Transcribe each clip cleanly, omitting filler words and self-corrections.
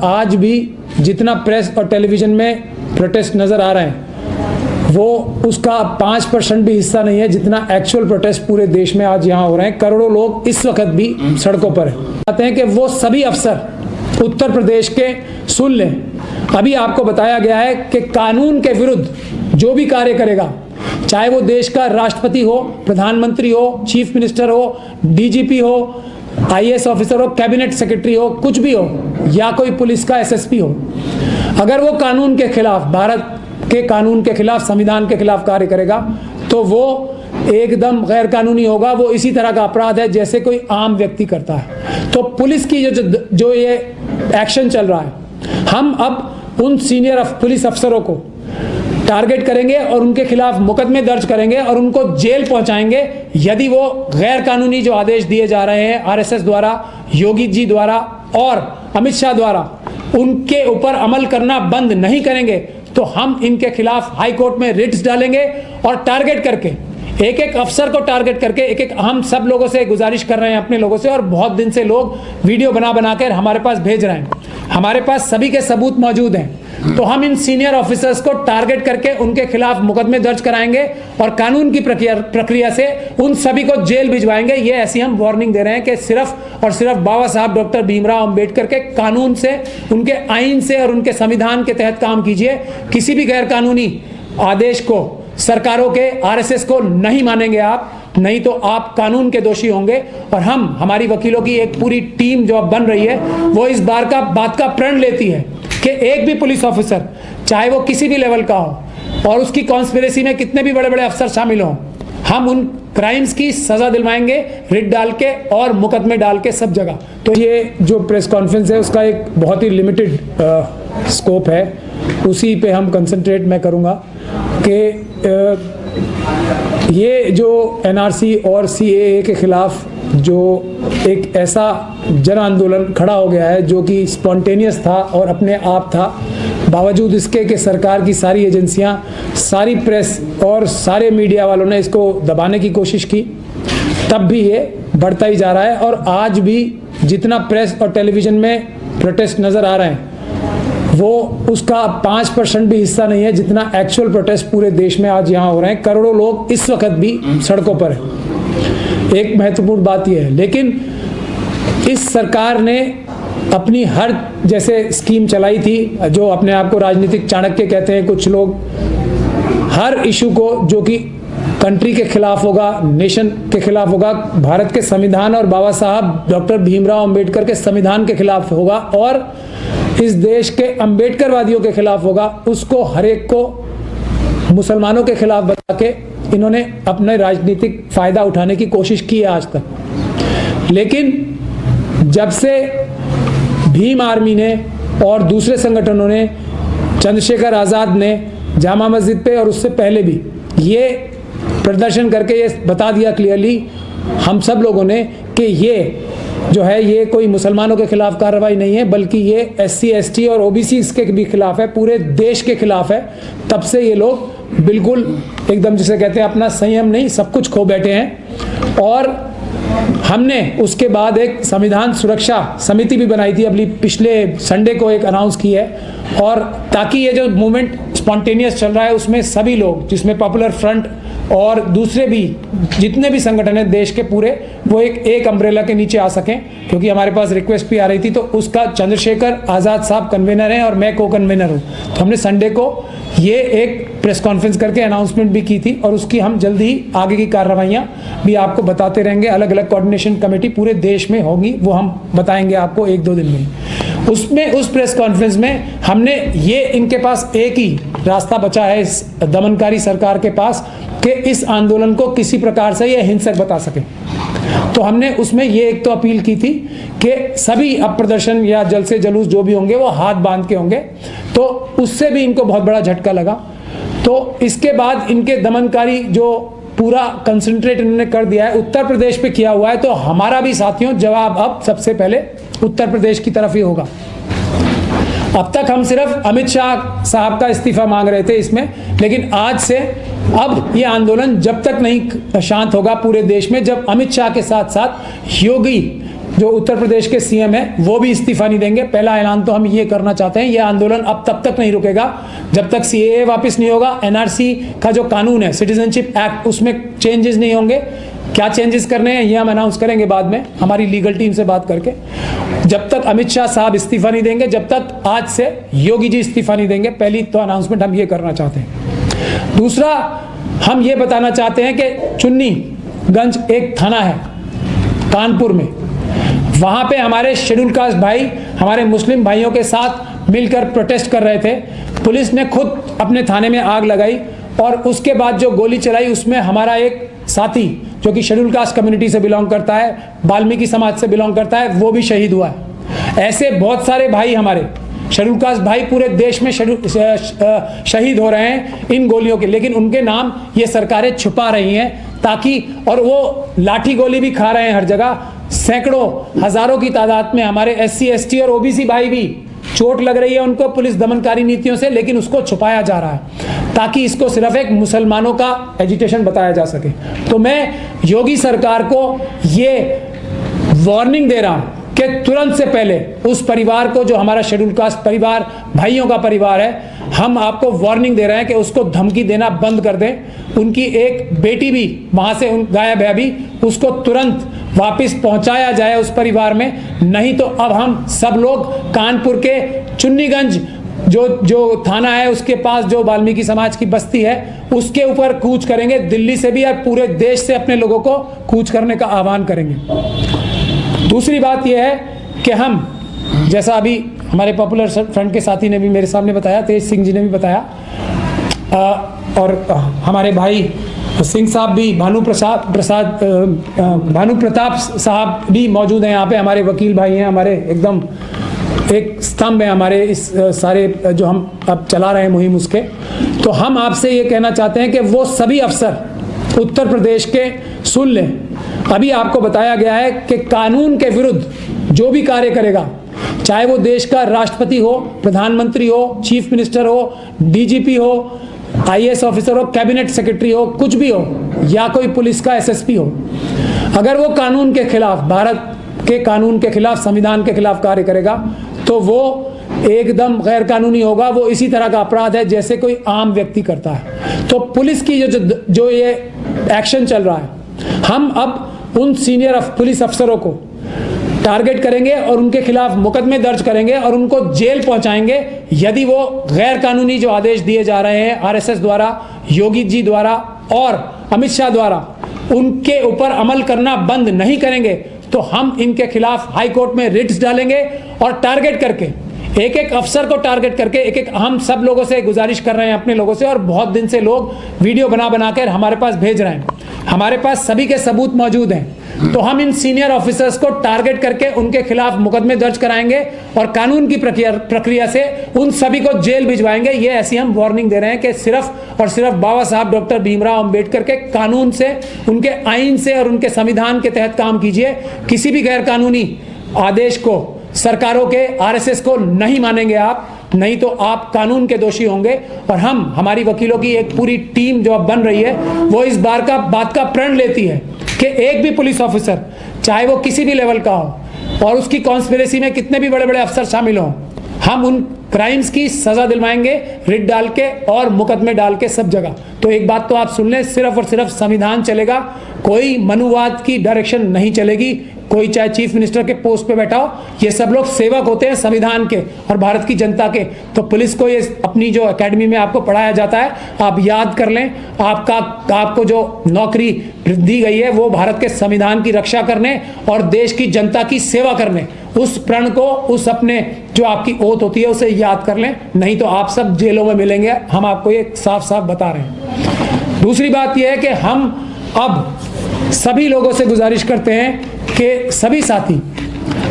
आज भी जितना प्रेस और टेलीविजन में प्रोटेस्ट नजर आ रहे हैं वो उसका 5% भी हिस्सा नहीं है जितना एक्चुअल प्रोटेस्ट पूरे देश में आज यहाँ हो रहे हैं। करोड़ों लोग इस वक्त भी सड़कों पर हैं। कहते हैं कि वो सभी अफसर उत्तर प्रदेश के सुन लें। अभी आपको बताया गया है कि कानून के विरुद्ध जो भी कार्य करेगा, चाहे वो देश का राष्ट्रपति हो, प्रधानमंत्री हो, चीफ मिनिस्टर हो, डीजीपी हो, आईएएस ऑफिसर हो, कैबिनेट सेक्रेटरी हो, कुछ भी हो, या कोई पुलिस का एसएसपी हो, अगर वो कानून के खिलाफ, भारत के कानून के खिलाफ, संविधान के खिलाफ कार्य करेगा तो वो एकदम गैर कानूनी होगा। वो इसी तरह का अपराध है जैसे कोई आम व्यक्ति करता है। तो पुलिस की जो ये एक्शन चल रहा है, हम अब उन सीनियर पुलिस अफसरों को टारगेट करेंगे और उनके खिलाफ मुकदमे दर्ज करेंगे और उनको जेल पहुंचाएंगे यदि वो गैर कानूनी जो आदेश दिए जा रहे हैं आरएसएस द्वारा, योगी जी द्वारा और अमित शाह द्वारा, उनके ऊपर अमल करना बंद नहीं करेंगे तो हम इनके खिलाफ हाई कोर्ट में रिट्स डालेंगे और टारगेट करके, एक एक अफसर को टारगेट करके, एक एक, हम सब लोगों से गुजारिश कर रहे हैं, अपने लोगों से, और बहुत दिन से लोग वीडियो बना कर हमारे पास भेज रहे हैं, हमारे पास सभी के सबूत मौजूद हैं। तो हम इन सीनियर ऑफिसर्स को टारगेट करके उनके खिलाफ मुकदमे दर्ज कराएंगे और कानून की प्रक्रिया से उन सभी को जेल भिजवाएंगे। ये ऐसी हम वार्निंग दे रहे हैं कि सिर्फ और सिर्फ बाबा साहब डॉक्टर भीमराव अंबेडकर के कानून से, उनके आईन से और उनके संविधान के तहत काम कीजिए। किसी भी गैर कानूनी आदेश को, सरकारों के, आरएसएस को नहीं मानेंगे आप, नहीं तो आप कानून के दोषी होंगे। और हमारी वकीलों की एक पूरी टीम जो अब बन रही है वो इस बात का प्रण लेती है कि एक भी पुलिस ऑफिसर, चाहे वो किसी भी लेवल का हो और उसकी कॉन्स्पिरेसी में कितने भी बड़े बड़े अफसर शामिल हों, हम उन क्राइम्स की सजा दिलवाएंगे, रिट डाल के और मुकदमे डाल के सब जगह। तो ये जो प्रेस कॉन्फ्रेंस है उसका एक बहुत ही लिमिटेड स्कोप है, उसी पे हम कंसंट्रेट मैं करूँगा कि ये जो एनआरसी और सीएए के खिलाफ जो एक ऐसा जन आंदोलन खड़ा हो गया है जो कि स्पॉन्टेनियस था और अपने आप था, बावजूद इसके कि सरकार की सारी एजेंसियां, सारी प्रेस और सारे मीडिया वालों ने इसको दबाने की कोशिश की, तब भी ये बढ़ता ही जा रहा है। और आज भी जितना प्रेस और टेलीविजन में प्रोटेस्ट नज़र आ रहे हैं वो उसका 5% भी हिस्सा नहीं है जितना एक्चुअल प्रोटेस्ट पूरे देश में आज यहाँ हो रहे हैं। करोड़ों लोग इस वक्त भी सड़कों पर हैं। एक महत्वपूर्ण बात यह है, लेकिन इस सरकार ने अपनी हर जैसे स्कीम चलाई थी, जो अपने आप को राजनीतिक चाणक्य कहते हैं कुछ लोग, हर इशू को जो कि कंट्री के खिलाफ होगा, नेशन के खिलाफ होगा, भारत के संविधान और बाबा साहब डॉक्टर भीमराव अंबेडकर के संविधान के खिलाफ होगा और इस देश के अंबेडकरवादियों के खिलाफ होगा, उसको हर एक को मुसलमानों के खिलाफ बता के इन्होंने अपने राजनीतिक फायदा उठाने की कोशिश की है आज तक। लेकिन जब से भीम आर्मी ने और दूसरे संगठनों ने, चंद्रशेखर आज़ाद ने जामा मस्जिद पे और उससे पहले भी ये प्रदर्शन करके ये बता दिया क्लियरली हम सब लोगों ने कि ये जो है ये कोई मुसलमानों के खिलाफ कार्रवाई नहीं है, बल्कि ये एससी, एसटी और ओबीसी के भी खिलाफ है, पूरे देश के खिलाफ है। तब से ये लोग बिल्कुल एकदम जिसे कहते हैं अपना संयम नहीं, सब कुछ खो बैठे हैं। और हमने उसके बाद एक संविधान सुरक्षा समिति भी बनाई थी, अभी पिछले संडे को एक अनाउंस की है, और ताकि ये जो मूवमेंट स्पॉन्टेनियस चल रहा है उसमें सभी लोग, जिसमें पॉपुलर फ्रंट और दूसरे भी जितने भी संगठन हैं देश के पूरे, वो एक अम्ब्रेला के नीचे आ सकें। क्योंकि हमारे पास रिक्वेस्ट भी आ रही थी, तो उसका चंद्रशेखर आज़ाद साहब कन्वीनर हैं और मैं को कन्वीनर हूँ। तो हमने संडे को ये एक प्रेस कॉन्फ्रेंस करके अनाउंसमेंट भी की थी और उसकी हम जल्दी ही आगे की कार्रवाइयाँ भी आपको बताते रहेंगे। अलग अलग कोऑर्डिनेशन कमेटी पूरे देश में होगी, वो हम बताएंगे आपको 1-2 दिन में। उसमें उस प्रेस कॉन्फ्रेंस में हमने ये, इनके पास एक ही रास्ता बचा है इस दमनकारी सरकार के पास कि इस आंदोलन को किसी प्रकार से ये हिंसक बता सके। तो हमने उसमें ये एक तो अपील की थी कि सभी अब प्रदर्शन या जलसे जुलूस जो भी होंगे वो हाथ बांध के होंगे, तो उससे भी इनको बहुत बड़ा झटका लगा। तो इसके बाद इनके दमनकारी जो पूरा कंसंट्रेट इन्होंने कर दिया है उत्तर प्रदेश पे किया हुआ है, तो हमारा भी साथियों जवाब अब सबसे पहले उत्तर प्रदेश की तरफ ही होगा। अब तक हम सिर्फ अमित शाह साहब का इस्तीफा मांग रहे थे इसमें, लेकिन आज से अब ये आंदोलन जब तक नहीं शांत होगा पूरे देश में, जब अमित शाह के साथ साथ योगी जो उत्तर प्रदेश के सीएम है वो भी इस्तीफा नहीं देंगे। पहला ऐलान तो हम ये करना चाहते हैं, ये आंदोलन अब तब तक नहीं रुकेगा जब तक सीएए वापस नहीं होगा, एनआरसी का जो कानून है सिटीजनशिप एक्ट उसमें चेंजेस नहीं होंगे। क्या चेंजेस करने हैं ये हम अनाउंस करेंगे बाद में हमारी लीगल टीम से बात करके। जब तक अमित शाह साहब इस्तीफा नहीं देंगे, जब तक आज से योगी जी इस्तीफा नहीं देंगे, पहली तो अनाउंसमेंट हम ये करना चाहते हैं। दूसरा हम ये बताना चाहते हैं कि चुन्नीगंज एक थाना है कानपुर में, वहाँ पे हमारे शेड्यूल कास्ट भाई हमारे मुस्लिम भाइयों के साथ मिलकर प्रोटेस्ट कर रहे थे। पुलिस ने खुद अपने थाने में आग लगाई और उसके बाद जो गोली चलाई उसमें हमारा एक साथी जो कि शेड्यूल कास्ट कम्युनिटी से बिलोंग करता है, वाल्मीकि समाज से बिलोंग करता है, वो भी शहीद हुआ है। ऐसे बहुत सारे भाई हमारे शेड्यूल कास्ट भाई पूरे देश में शहीद हो रहे हैं इन गोलियों के, लेकिन उनके नाम ये सरकारें छुपा रही हैं ताकि, और वो लाठी गोली भी खा रहे हैं हर जगह। सैकड़ों हजारों की तादाद में हमारे एससी एसटी और ओबीसी भाई भी चोट लग रही है उनको पुलिस दमनकारी नीतियों से, लेकिन उसको छुपाया जा रहा है ताकि इसको सिर्फ एक मुसलमानों का एजिटेशन बताया जा सके। तो मैं योगी सरकार को ये वार्निंग दे रहा हूं कि तुरंत से पहले उस परिवार को, जो हमारा शेड्यूल कास्ट परिवार भाइयों का परिवार है, हम आपको वार्निंग दे रहे हैं कि उसको धमकी देना बंद कर दें। उनकी एक बेटी भी वहां से गायब है अभी, उसको तुरंत वापस पहुंचाया जाए उस परिवार में, नहीं तो अब हम सब लोग कानपुर के चुन्नीगंज जो थाना है उसके पास जो वाल्मीकि समाज की बस्ती है उसके ऊपर कूच करेंगे। दिल्ली से भी और पूरे देश से अपने लोगों को कूच करने का आह्वान करेंगे। दूसरी बात यह है कि हम, जैसा अभी हमारे पॉपुलर फ्रंट के साथी ने भी मेरे सामने बताया, तेज सिंह जी ने भी बताया, और हमारे भाई सिंह साहब भी, भानु प्रताप साहब भी मौजूद हैं यहाँ पे, हमारे वकील भाई हैं, हमारे एकदम एक स्तंभ है हमारे इस सारे जो हम अब चला रहे हैं मुहिम उसके। तो हम आपसे ये कहना चाहते हैं कि वो सभी अफसर उत्तर प्रदेश के सुन लें। अभी आपको बताया गया है कि कानून के विरुद्ध जो भी कार्य करेगा, चाहे वो देश का राष्ट्रपति हो, प्रधानमंत्री हो, चीफ मिनिस्टर हो, डीजीपी हो, आईएएस ऑफिसर हो, कैबिनेट सेक्रेटरी हो, कुछ भी हो, या कोई पुलिस का एसएसपी हो, अगर वो कानून के खिलाफ, भारत के कानून के खिलाफ, संविधान के खिलाफ कार्य करेगा तो वो एकदम गैर कानूनी होगा। वो इसी तरह का अपराध है जैसे कोई आम व्यक्ति करता है। तो पुलिस की जो ये एक्शन चल रहा है, हम अब उन सीनियर पुलिस अफसरों को टारगेट करेंगे और उनके खिलाफ मुकदमे दर्ज करेंगे और उनको जेल पहुंचाएंगे यदि वो गैर कानूनी जो आदेश दिए जा रहे हैं आरएसएस द्वारा, योगी जी द्वारा और अमित शाह द्वारा, उनके ऊपर अमल करना बंद नहीं करेंगे तो हम इनके खिलाफ हाई कोर्ट में रिट्स डालेंगे और टारगेट करके, एक एक अफसर को टारगेट करके, एक एक, हम सब लोगों से गुजारिश कर रहे हैं अपने लोगों से, और बहुत दिन से लोग वीडियो बना कर हमारे पास भेज रहे हैं, हमारे पास सभी के सबूत मौजूद हैं। तो हम इन सीनियर ऑफिसर्स को टारगेट करके उनके खिलाफ मुकदमे दर्ज कराएंगे और कानून की प्रक्रिया से उन सभी को जेल भिजवाएंगे। ये ऐसी हम वार्निंग दे रहे हैं कि सिर्फ और सिर्फ बाबा साहब डॉक्टर भीमराव अंबेडकर के कानून से, उनके आइन से और उनके संविधान के तहत काम कीजिए। किसी भी गैर कानूनी आदेश को, सरकारों के, आरएसएस को नहीं मानेंगे आप, नहीं तो आप कानून के दोषी होंगे। और हम, हमारी वकीलों की एक पूरी टीम जो अब बन रही है, वो इस बात का प्रण लेती है कि एक भी पुलिस ऑफिसर, चाहे वो किसी भी लेवल का हो और उसकी कॉन्स्पिरेसी में कितने भी बड़े बड़े अफसर शामिल हों, हम उन क्राइम्स की सजा दिलवाएंगे रिट डाल के और मुकदमे डाल के सब जगह। तो एक बात तो आप सुन लें, सिर्फ और सिर्फ संविधान चलेगा, कोई मनुवाद की डायरेक्शन नहीं चलेगी। कोई चाहे चीफ मिनिस्टर के पोस्ट पे बैठा हो, ये सब लोग सेवक होते हैं संविधान के और भारत की जनता के। तो पुलिस को ये अपनी जो एकेडमी में आपको पढ़ाया जाता है, आप याद कर लें, आपको जो नौकरी दी गई है वो भारत के संविधान की रक्षा करने और देश की जनता की सेवा करने, उस प्रण को, उस अपने जो आपकी ओथ होती है उसे याद कर लें, नहीं तो आप सब जेलों में मिलेंगे। हम आपको ये साफ साफ बता रहे हैं। दूसरी बात यह है कि हम अब सभी लोगों से गुजारिश करते हैं कि सभी साथी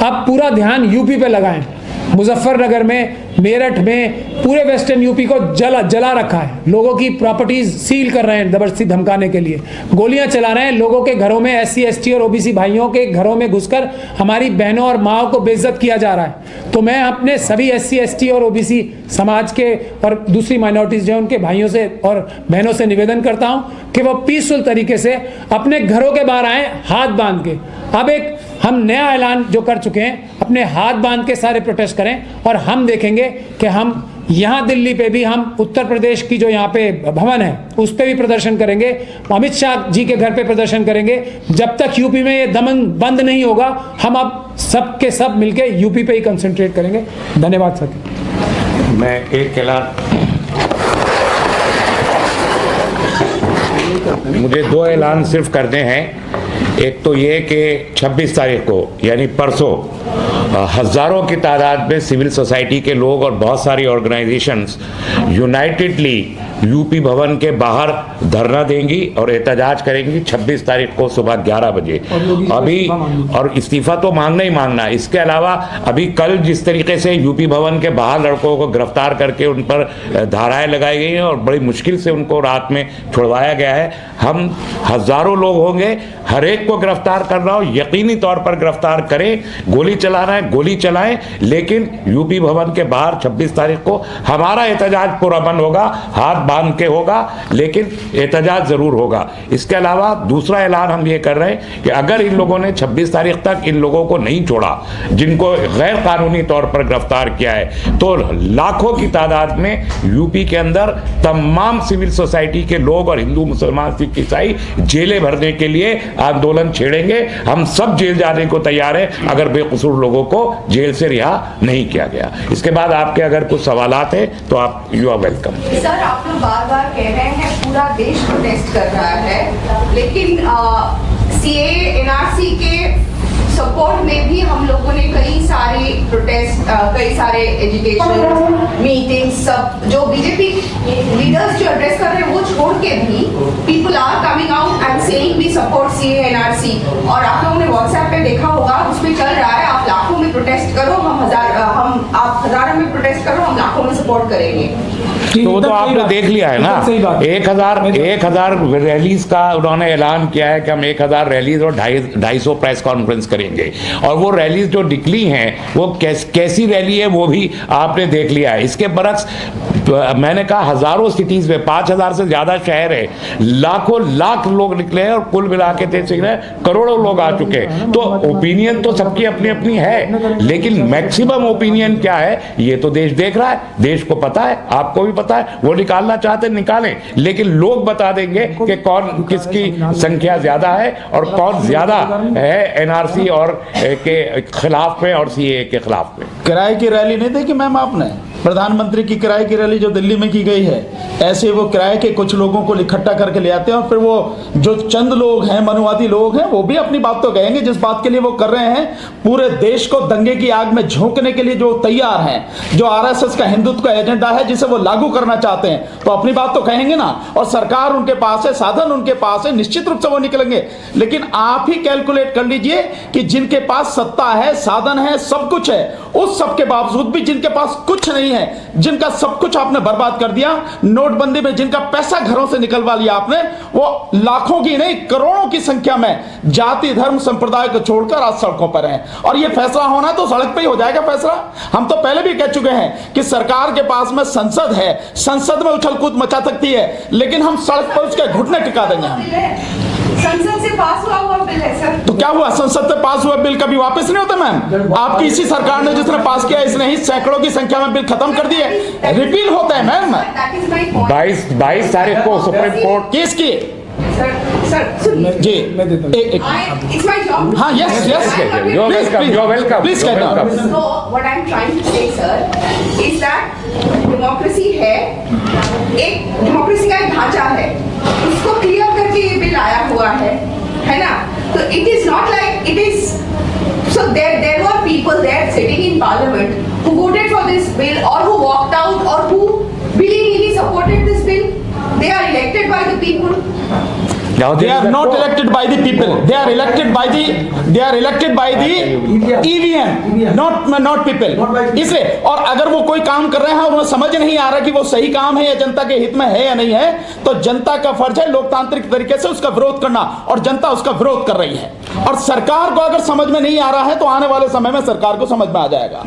अब पूरा ध्यान यूपी पे लगाएं। मुजफ्फरनगर में, मेरठ में, पूरे वेस्टर्न यूपी को जला रखा है, लोगों की प्रॉपर्टीज सील कर रहे हैं जबरदस्ती धमकाने के लिए, गोलियां चला रहे हैं लोगों के घरों में, एससी एसटी और ओबीसी भाइयों के घरों में घुसकर हमारी बहनों और माओं को बेइज्जत किया जा रहा है। तो मैं अपने सभी एससी एसटी और ओबीसी समाज के और दूसरी माइनॉरिटीज जो उनके भाइयों से और बहनों से निवेदन करता हूं कि वो पीसफुल तरीके से अपने घरों के बाहर आए हाथ बांध के। अब एक हम नया ऐलान जो कर चुके हैं, अपने हाथ बांध के सारे प्रोटेस्ट करें और हम देखेंगे कि हम यहाँ दिल्ली पे भी, हम उत्तर प्रदेश की जो यहाँ पे भवन है उस पे भी प्रदर्शन करेंगे, अमित शाह जी के घर पे प्रदर्शन करेंगे। जब तक यूपी में ये दमन बंद नहीं होगा, हम अब सब के सब मिलके यूपी पे ही कंसंट्रेट करेंगे। धन्यवाद सर। मैं एक ऐलान, मुझे 2 ऐलान सिर्फ करने हैं। एक तो ये कि 26 तारीख को यानी परसों हजारों की तादाद में सिविल सोसाइटी के लोग और बहुत सारी ऑर्गेनाइजेशंस यूनाइटेडली यूपी भवन के बाहर धरना देंगी और एहतजाज करेंगी 26 तारीख को सुबह 11 बजे। अभी और इस्तीफा तो मांगना ही मांगना। इसके अलावा अभी कल जिस तरीके से यूपी भवन के बाहर लड़कों को गिरफ्तार करके उन पर धाराएं लगाई गई हैं और बड़ी मुश्किल से उनको रात में छुड़वाया गया है, हम हजारों लोग होंगे, हर एक को गिरफ्तार करना हो, यकीनी तौर पर गिरफ्तार करें। गोली चलाना है गोली चलाएं, लेकिन यूपी भवन के बाहर 26 तारीख को हमारा एहतजाज पुरअमन होगा, हाथ बांध के होगा, लेकिन एहतजाज जरूर होगा। इसके अलावा दूसरा ऐलान हम ये कर रहे हैं कि अगर इन लोगों ने 26 तारीख तक इन लोगों को नहीं छोड़ा, जिनको गैर कानूनी तौर पर गिरफ्तार किया है, तो लाखों की तादाद में यूपी के अंदर तमाम सिविल सोसाइटी के लोग और हिंदू मुसलमान सिख ईसाई जेलें भरने के लिए आंदोलन छेड़ेंगे। हम सब जेल जाने को तैयार हैं अगर बेकसूर लोगों को जेल से रिहा नहीं किया गया। इसके बाद आपके अगर कुछ सवालात हैं तो आप यू आर वेलकम। सर, आप लोग बार-बार कह रहे हैं पूरा देश प्रोटेस्ट कर रहा है, लेकिन सीएए एनआरसी के सपोर्ट में भी हम लोगों ने कई सारे प्रोटेस्ट, कई सारे एजुकेशन मीटिंग्स, सब जो बीजेपी लीडर्स जो एड्रेस कर रहे हैं वो छोड़ के भी people are coming out and saying we support CAA NRC. और आप लोगों ने व्हाट्सएप पे देखा होगा, उसमें चल रहा है आप लाखों में प्रोटेस्ट करो, आप हजारों में प्रोटेस्ट करो, हम लाखों में सपोर्ट करेंगे। तो वो तो आपने देख लिया है ना, 1000 रैलीज का उन्होंने ऐलान किया है कि हम 1000 रैलीज और 250 प्रेस कॉन्फ्रेंस करेंगे। और वो रैलीज जो निकली हैं वो कैसी रैली है वो भी आपने देख लिया है। इसके बरक्स मैंने कहा हजारों सिटीज में 5000 से ज्यादा शहर है, लाखों लाख लोग निकले हैं और कुल मिला के करोड़ों लोग आ चुके हैं। तो ओपिनियन तो सबकी अपनी अपनी है, लेकिन मैक्सिमम ओपिनियन क्या है ये तो देश देख रहा है, देश को पता है, आपको भी पता है। वो निकालना चाहते निकालें, लेकिन लोग बता देंगे कि कौन किसकी संख्या ज्यादा है और कौन ज्यादा है एनआरसी और के खिलाफ में और सीएए के खिलाफ में। किराए की रैली नहीं देखी मैम आपने? प्रधानमंत्री की किराए की रैली जो दिल्ली में की गई है, ऐसे वो किराए के कुछ लोगों को इकट्ठा करके ले आते हैं और फिर वो जो चंद लोग हैं, मनुवादी लोग हैं, वो भी अपनी बात तो कहेंगे जिस बात के लिए वो कर रहे हैं। पूरे देश को दंगे की आग में झोंकने के लिए जो तैयार हैं, जो आरएसएस का हिंदुत्व का एजेंडा है जिसे वो लागू करना चाहते हैं, तो अपनी बात तो कहेंगे ना। और सरकार उनके पास है, साधन उनके पास है, निश्चित रूप से वो निकलेंगे। लेकिन आप ही कैलकुलेट कर लीजिए कि जिनके पास सत्ता है, साधन है, सब कुछ है, उस सब के बावजूद भी जिनके पास कुछ नहीं है, जिनका सब कुछ आपने बर्बाद कर दिया, नोटबंदी में जिनका पैसा घरों से निकलवा लिया आपने, वो लाखों की नहीं करोड़ों की संख्या में जाति धर्म संप्रदाय को छोड़कर आज सड़कों पर हैं। और ये फैसला होना तो सड़क पे ही हो जाएगा फैसला। हम तो पहले भी कह चुके हैं कि सरकार के पास में संसद है, संसद में उछल कूद मचा सकती है, लेकिन हम सड़क पर उसके घुटने टिका देंगे। हम संसद से पास हुआ बिल है सर। तो क्या हुआ? संसद से पास हुआ बिल कभी वापस नहीं होता मैम? आपकी इसी सरकार ने जिसने पास किया, इसने ही सैकड़ों की संख्या में बिल खत्म कर दिए, रिपील होता है मैम। 22 तारीख को सुप्रीम कोर्ट केस की सर जी मैं देता हूं। हाँ, यस यस, प्लीज कहना। So what I'm trying to say, sir, is that democracy है, एक डेमोक्रेसी का एक ढांचा है, उसको क्लियर करके ये बिल आया हुआ है ना? तो it is not like it is. So there were people there sitting in parliament who voted for this bill or who walked out or who willingly supported this bill. They are elected by the people. They are not elected by the people. They are elected by the EVM, not people. इसलिए, और अगर वो कोई काम कर रहे हैं और उन्हें समझ नहीं आ रहा कि वो सही काम है या जनता के हित में है या नहीं है, तो जनता का फर्ज है लोकतांत्रिक तरीके से उसका विरोध करना, और जनता उसका विरोध कर रही है। और सरकार को अगर समझ में नहीं आ रहा है तो आने वाले समय में सरकार को समझ में आ जाएगा।